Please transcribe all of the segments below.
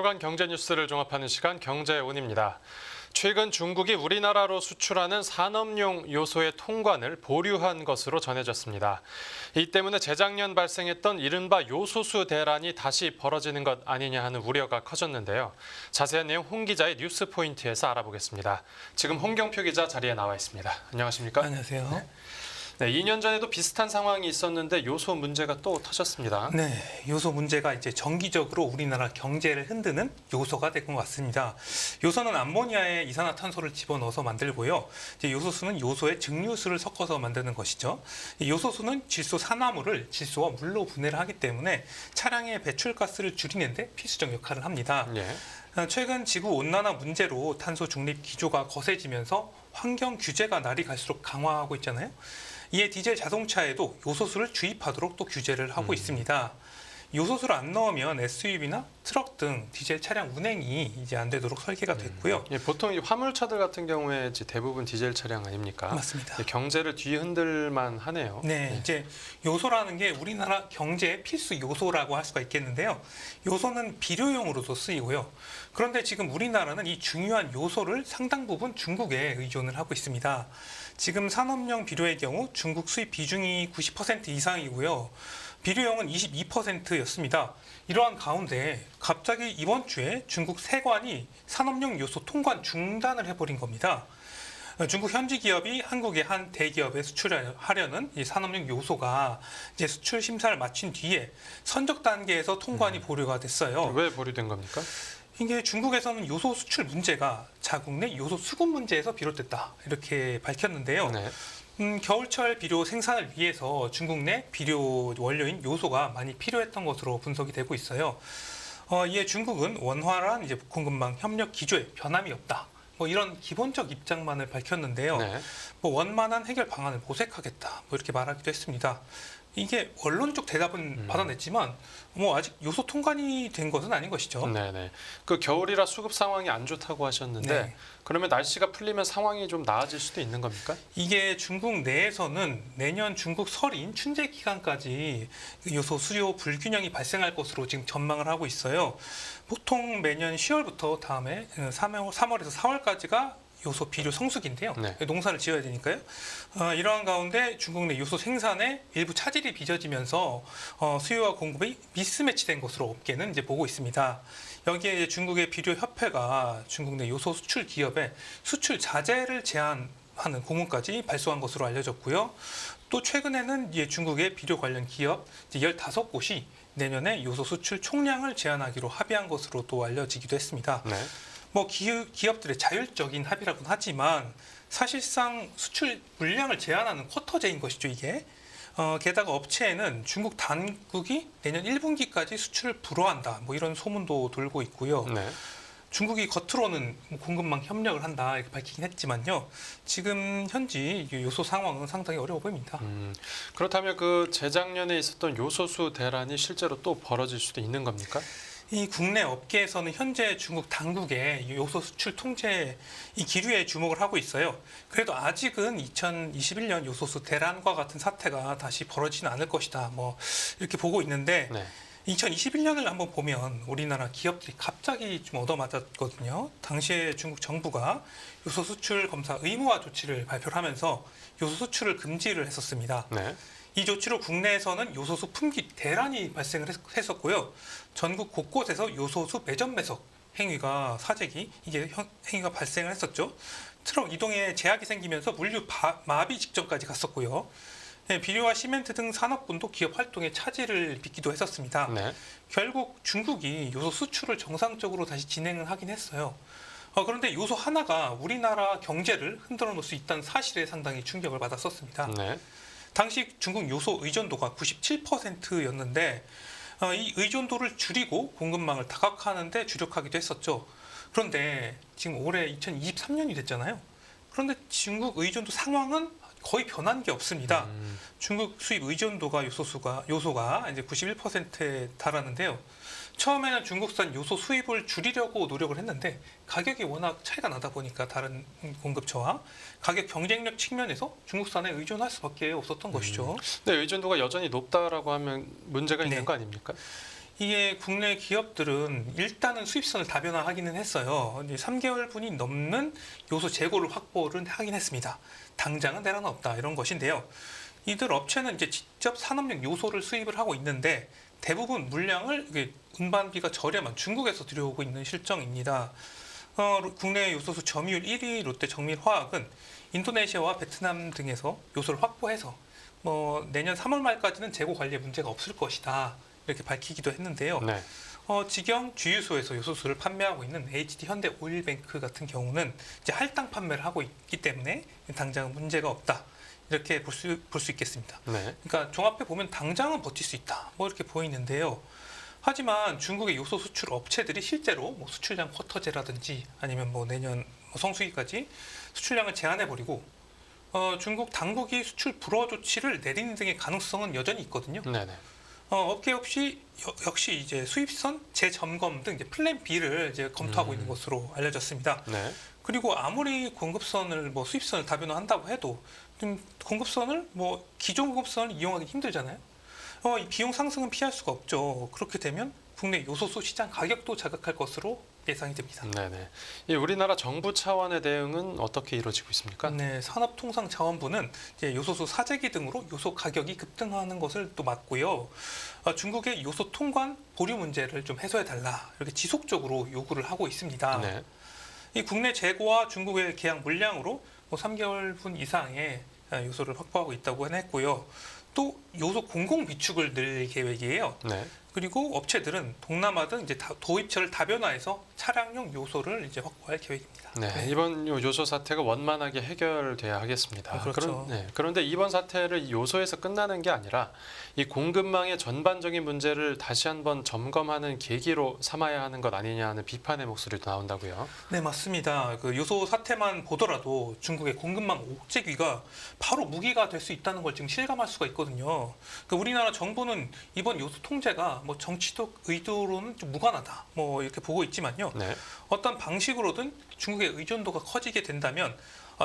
하루간 경제 뉴스를 종합하는 시간 경제온입니다. 최근 중국이 우리나라로 수출하는 산업용 요소의 통관을 보류한 것으로 전해졌습니다. 이 때문에 재작년 발생했던 이른바 요소수 대란이 다시 벌어지는 것 아니냐 하는 우려가 커졌는데요. 자세한 내용 홍 기자의 뉴스 포인트에서 알아보겠습니다. 지금 홍경표 기자 자리에 나와 있습니다. 안녕하십니까? 안녕하세요. 네, 2년 전에도 비슷한 상황이 있었는데 요소 문제가 또 터졌습니다. 네, 요소 문제가 이제 정기적으로 우리나라 경제를 흔드는 요소가 된 것 같습니다. 요소는 암모니아에 이산화탄소를 집어넣어서 만들고요. 이제 요소수는 요소에 증류수를 섞어서 만드는 것이죠. 이 요소수는 질소 산화물을 질소와 물로 분해를 하기 때문에 차량의 배출가스를 줄이는데 필수적 역할을 합니다. 예. 최근 지구 온난화 문제로 탄소 중립 기조가 거세지면서 환경 규제가 날이 갈수록 강화하고 있잖아요. 이에 디젤 자동차에도 요소수를 주입하도록 또 규제를 하고 있습니다. 요소수를 안 넣으면 SUV나 트럭 등 디젤 차량 운행이 이제 안 되도록 설계가 됐고요. 예, 보통 이 화물차들 같은 경우에 이제 대부분 디젤 차량 아닙니까? 맞습니다. 예, 경제를 뒤흔들만 하네요. 네, 이제 요소라는 게 우리나라 경제의 필수 요소라고 할 수가 있겠는데요. 요소는 비료용으로도 쓰이고요. 그런데 지금 우리나라는 이 중요한 요소를 상당 부분 중국에 의존을 하고 있습니다. 지금 산업용 비료의 경우 중국 수입 비중이 90% 이상이고요. 비료용은 22%였습니다. 이러한 가운데 갑자기 이번 주에 중국 세관이 산업용 요소 통관 중단을 해버린 겁니다. 중국 현지 기업이 한국의 한 대기업에 수출하려는 이 산업용 요소가 이제 수출 심사를 마친 뒤에 선적 단계에서 통관이 보류가 됐어요. 왜 보류된 겁니까? 이게 중국에서는 요소 수출 문제가 자국 내 요소 수급 문제에서 비롯됐다 이렇게 밝혔는데요. 네. 겨울철 비료 생산을 위해서 중국 내 비료 원료인 요소가 많이 필요했던 것으로 분석이 되고 있어요. 이에 중국은 원활한 이제 공급망 협력 기조에 변함이 없다. 뭐 이런 기본적 입장만을 밝혔는데요. 네. 뭐 원만한 해결 방안을 모색하겠다. 뭐 이렇게 말하기도 했습니다. 이게 원론적 대답은 받아냈지만 뭐 아직 요소 통관이 된 것은 아닌 것이죠. 네네. 그 겨울이라 수급 상황이 안 좋다고 하셨는데 네. 그러면 날씨가 풀리면 상황이 좀 나아질 수도 있는 겁니까? 이게 중국 내에서는 내년 중국 설인 춘제 기간까지 요소 수요 불균형이 발생할 것으로 지금 전망을 하고 있어요. 보통 매년 10월부터 다음에 3월에서 4월까지가 요소 비료 성수기인데요. 네. 농사를 지어야 되니까요. 이러한 가운데 중국 내 요소 생산에 일부 차질이 빚어지면서 수요와 공급이 미스매치된 것으로 업계는 이제 보고 있습니다. 여기에 이제 중국의 비료 협회가 중국 내 요소 수출 기업에 수출 자제를 제한하는 공문까지 발송한 것으로 알려졌고요. 또 최근에는 이제 중국의 비료 관련 기업 15곳이 내년에 요소 수출 총량을 제한하기로 합의한 것으로 또 알려지기도 했습니다. 네. 뭐 기업들의 자율적인 합의라고는 하지만 사실상 수출 물량을 제한하는 쿼터제인 것이죠, 이게. 게다가 업체에는 중국 당국이 내년 1분기까지 수출을 불허한다. 뭐 이런 소문도 돌고 있고요. 네. 중국이 겉으로는 공급망 협력을 한다 이렇게 밝히긴 했지만요. 지금 현지 요소 상황은 상당히 어려워 보입니다. 그렇다면 그 재작년에 있었던 요소수 대란이 실제로 또 벌어질 수도 있는 겁니까? 이 국내 업계에서는 현재 중국 당국의 요소 수출 통제 이 기류에 주목을 하고 있어요. 그래도 아직은 2021년 요소수 대란과 같은 사태가 다시 벌어지지는 않을 것이다. 뭐 이렇게 보고 있는데 네. 2021년을 한번 보면 우리나라 기업들이 갑자기 좀 얻어맞았거든요. 당시에 중국 정부가 요소 수출 검사 의무화 조치를 발표를 하면서 요소 수출을 금지를 했었습니다. 네. 이 조치로 국내에서는 요소수 품귀 대란이 발생을 했었고요. 전국 곳곳에서 요소수 매점 매석 행위가 행위가 발생을 했었죠. 트럭 이동에 제약이 생기면서 물류 마비 직전까지 갔었고요. 네, 비료와 시멘트 등 산업군도 기업 활동에 차질을 빚기도 했었습니다. 네. 결국 중국이 요소 수출을 정상적으로 다시 진행을 하긴 했어요. 그런데 요소 하나가 우리나라 경제를 흔들어 놓을 수 있다는 사실에 상당히 충격을 받았었습니다. 네. 당시 중국 요소 의존도가 97%였는데 이 의존도를 줄이고 공급망을 다각화하는 데 주력하기도 했었죠. 그런데 지금 올해 2023년이 됐잖아요. 그런데 중국 의존도 상황은 거의 변한 게 없습니다. 중국 수입 의존도가 요소가 이제 91%에 달하는데요. 처음에는 중국산 요소 수입을 줄이려고 노력을 했는데 가격이 워낙 차이가 나다 보니까 다른 공급처와 가격 경쟁력 측면에서 중국산에 의존할 수밖에 없었던 것이죠. 네, 의존도가 여전히 높다라고 하면 문제가 있는 네. 거 아닙니까? 이게 국내 기업들은 일단은 수입선을 다변화하기는 했어요. 이제 3개월분이 넘는 요소 재고를 확보를 하긴 했습니다. 당장은 대란은 없다 이런 것인데요. 이들 업체는 이제 직접 산업용 요소를 수입을 하고 있는데 대부분 물량을 이게 운반비가 저렴한 중국에서 들여오고 있는 실정입니다. 국내 요소수 점유율 1위 롯데 정밀화학은 인도네시아와 베트남 등에서 요소를 확보해서 내년 3월 말까지는 재고 관리에 문제가 없을 것이다 이렇게 밝히기도 했는데요. 네. 직영 주유소에서 요소수를 판매하고 있는 HD 현대 오일뱅크 같은 경우는 이제 할당 판매를 하고 있기 때문에 당장은 문제가 없다. 이렇게 볼 수 있겠습니다. 네. 그러니까 종합해 보면 당장은 버틸 수 있다. 이렇게 보이는데요. 하지만 중국의 요소 수출 업체들이 실제로 수출량 쿼터제라든지 아니면 내년 성수기까지 수출량을 제한해 버리고 중국 당국이 수출 불허 조치를 내리는 등의 가능성은 여전히 있거든요. 네네. 업계 역시 이제 수입선 재점검 등 이제 플랜 B를 이제 검토하고 있는 것으로 알려졌습니다. 네. 그리고 아무리 공급선을 수입선을 다변화한다고 해도 공급선을 기존 공급선을 이용하기 힘들잖아요. 이 비용 상승은 피할 수가 없죠. 그렇게 되면 국내 요소수 시장 가격도 자극할 것으로 예상이 됩니다. 네네. 이 우리나라 정부 차원의 대응은 어떻게 이루어지고 있습니까? 네, 산업통상자원부는 이제 요소수 사재기 등으로 요소 가격이 급등하는 것을 또 막고요. 중국의 요소 통관 보류 문제를 좀 해소해 달라 이렇게 지속적으로 요구를 하고 있습니다. 네. 이 국내 재고와 중국의 계약 물량으로 3개월분 이상의 요소를 확보하고 있다고 했고요. 또 요소 공공 비축을 늘 계획이에요. 네. 그리고 업체들은 동남아 등 이제 도입처를 다변화해서 차량용 요소를 이제 확보할 계획입니다. 네, 이번 요소 사태가 원만하게 해결돼야 하겠습니다. 그렇죠. 그런데 이번 사태를 요소에서 끝나는 게 아니라 이 공급망의 전반적인 문제를 다시 한번 점검하는 계기로 삼아야 하는 것 아니냐 하는 비판의 목소리도 나온다고요. 네, 맞습니다. 그 요소 사태만 보더라도 중국의 공급망 옥죄기가 바로 무기가 될 수 있다는 걸 지금 실감할 수가 있거든요. 그러니까 우리나라 정부는 이번 요소 통제가 정치적 의도로는 좀 무관하다. 이렇게 보고 있지만요. 네. 어떤 방식으로든 중국의 의존도가 커지게 된다면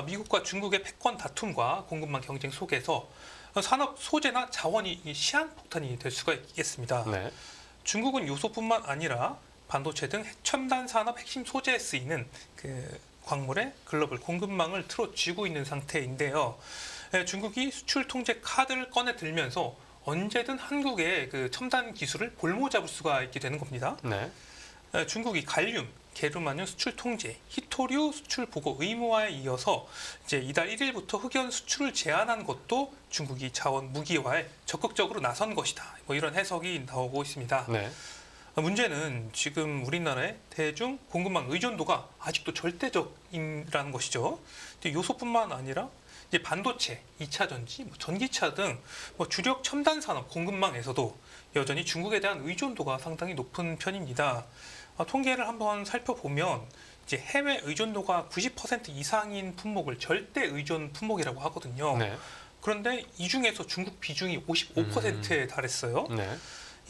미국과 중국의 패권 다툼과 공급망 경쟁 속에서 산업 소재나 자원이 시한폭탄이 될 수가 있겠습니다. 네. 중국은 요소뿐만 아니라 반도체 등 첨단 산업 핵심 소재에 쓰이는 그 광물의 글로벌 공급망을 틀어쥐고 있는 상태인데요. 중국이 수출 통제 카드를 꺼내 들면서 언제든 한국의 그 첨단 기술을 볼모 잡을 수가 있게 되는 겁니다. 네. 중국이 갈륨, 게르마늄 수출 통제, 히토류 수출 보고 의무화에 이어서 이제 이달 1일부터 흑연 수출을 제한한 것도 중국이 자원 무기화에 적극적으로 나선 것이다. 이런 해석이 나오고 있습니다. 네. 문제는 지금 우리나라의 대중 공급망 의존도가 아직도 절대적이라는 것이죠. 요소뿐만 아니라 이제 반도체, 2차 전지, 전기차 등 주력 첨단 산업 공급망에서도 여전히 중국에 대한 의존도가 상당히 높은 편입니다. 통계를 한번 살펴보면 이제 해외 의존도가 90% 이상인 품목을 절대 의존 품목이라고 하거든요. 네. 그런데 이 중에서 중국 비중이 55%에 달했어요. 네.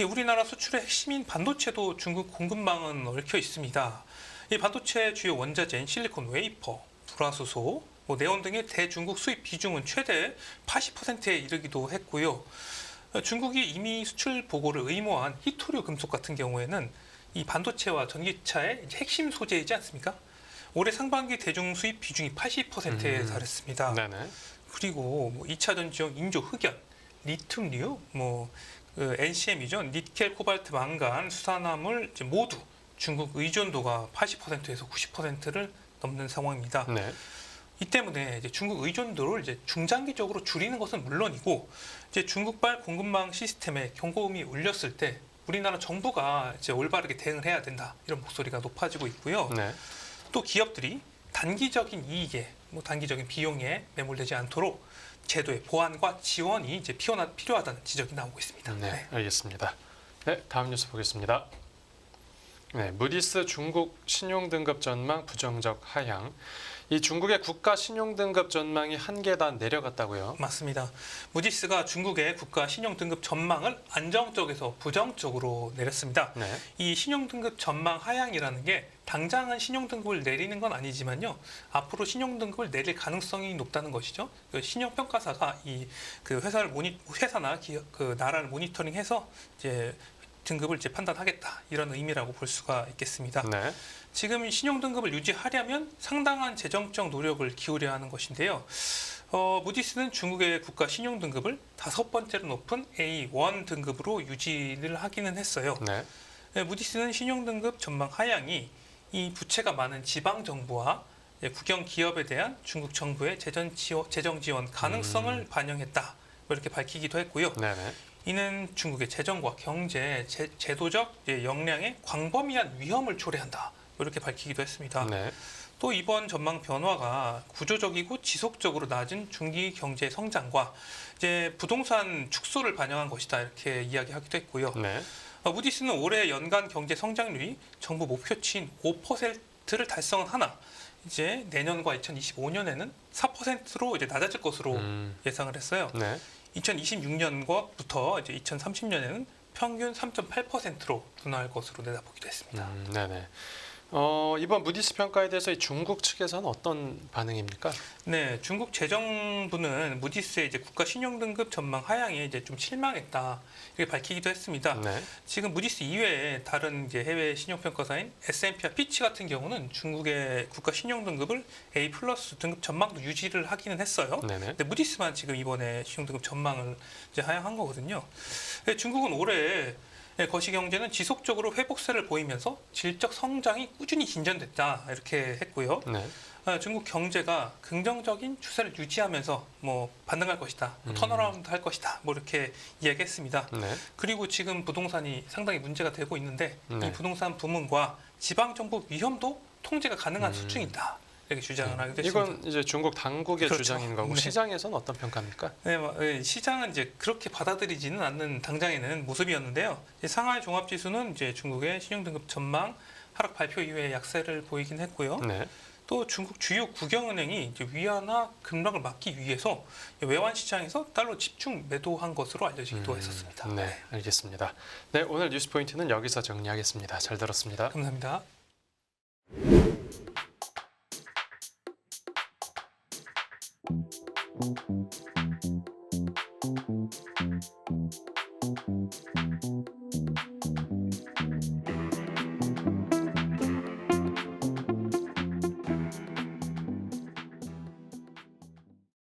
우리나라 수출의 핵심인 반도체도 중국 공급망은 얽혀 있습니다. 이 반도체 주요 원자재인 실리콘 웨이퍼, 불화수소, 네온 등의 대중국 수입 비중은 최대 80%에 이르기도 했고요. 중국이 이미 수출 보고를 의무화한 히토류 금속 같은 경우에는 이 반도체와 전기차의 핵심 소재이지 않습니까? 올해 상반기 대중 수입 비중이 80%에 달했습니다. 네네. 그리고 2차 전지용 인조 흑연, 리튬류, NCM이죠. 니켈, 코발트, 망간, 수산화물 모두 중국 의존도가 80%에서 90%를 넘는 상황입니다. 네. 이 때문에 이제 중국 의존도를 이제 중장기적으로 줄이는 것은 물론이고 이제 중국발 공급망 시스템에 경고음이 울렸을 때 우리나라 정부가 이제 올바르게 대응을 해야 된다 이런 목소리가 높아지고 있고요. 네. 또 기업들이 단기적인 이익에 단기적인 비용에 매몰되지 않도록 제도의 보완과 지원이 이제 필요하다는 지적이 나오고 있습니다. 네, 알겠습니다. 네, 다음 뉴스 보겠습니다. 네, 무디스 중국 신용등급 전망 부정적 하향. 이 중국의 국가 신용등급 전망이 한 계단 내려갔다고요? 맞습니다. 무디스가 중국의 국가 신용등급 전망을 안정적에서 부정적으로 내렸습니다. 네. 이 신용등급 전망 하향이라는 게 당장은 신용등급을 내리는 건 아니지만요. 앞으로 신용등급을 내릴 가능성이 높다는 것이죠. 그 신용평가사가 이 그 회사나 기업, 그 나라를 모니터링해서 이제 등급을 이제 판단하겠다 이런 의미라고 볼 수가 있겠습니다. 네. 지금 신용 등급을 유지하려면 상당한 재정적 노력을 기울여야 하는 것인데요. 무디스는 중국의 국가 신용 등급을 5번째로 높은 A1 등급으로 유지를 하기는 했어요. 네. 네, 무디스는 신용 등급 전망 하향이 이 부채가 많은 지방 정부와 국영 기업에 대한 중국 정부의 재정 지원 가능성을 반영했다. 이렇게 밝히기도 했고요. 네네. 이는 중국의 재정과 경제, 제도적 역량의 광범위한 위험을 초래한다. 이렇게 밝히기도 했습니다. 네. 또 이번 전망 변화가 구조적이고 지속적으로 낮은 중기 경제 성장과 이제 부동산 축소를 반영한 것이다. 이렇게 이야기하기도 했고요. 네. 무디스는 올해 연간 경제 성장률이 정부 목표치인 5%를 달성은 하나 이제 내년과 2025년에는 4%로 이제 낮아질 것으로 예상을 했어요. 네. 2026년부터 이제 2030년에는 평균 3.8%로 둔화할 것으로 내다보기도 했습니다. 네네. 이번 무디스 평가에 대해서 이 중국 측에서는 어떤 반응입니까? 네, 중국 재정부는 무디스의 이제 국가 신용 등급 전망 하향에 이제 좀 실망했다 이렇게 밝히기도 했습니다. 네. 지금 무디스 이외에 다른 이제 해외 신용 평가사인 S&P와 피치 같은 경우는 중국의 국가 신용 등급을 A+ 등급 전망도 유지를 하기는 했어요. 네네. 근데 무디스만 지금 이번에 신용 등급 전망을 이제 하향한 거거든요. 근데 중국은 올해 거시 경제는 지속적으로 회복세를 보이면서 질적 성장이 꾸준히 진전됐다 이렇게 했고요. 네. 중국 경제가 긍정적인 추세를 유지하면서 뭐 반등할 것이다, 턴어라운드 할 것이다, 뭐 이렇게 이야기했습니다. 네. 그리고 지금 부동산이 상당히 문제가 되고 있는데 네. 이 부동산 부문과 지방 정부 위험도 통제가 가능한 수준이다. 이렇게 주장을 하기도 했습니다. 이건 이제 중국 당국의 그렇죠. 주장인 거고 네. 시장에서는 어떤 평가입니까? 네, 시장은 이제 그렇게 받아들이지는 않는 당장에는 모습이었는데요. 상하이 종합지수는 이제 중국의 신용등급 전망 하락 발표 이후에 약세를 보이긴 했고요. 네. 또 중국 주요 국영은행이 이제 위안화 급락을 막기 위해서 외환 시장에서 달러 집중 매도한 것으로 알려지기도 했었습니다. 네, 알겠습니다. 네, 오늘 뉴스 포인트는 여기서 정리하겠습니다. 잘 들었습니다. 감사합니다.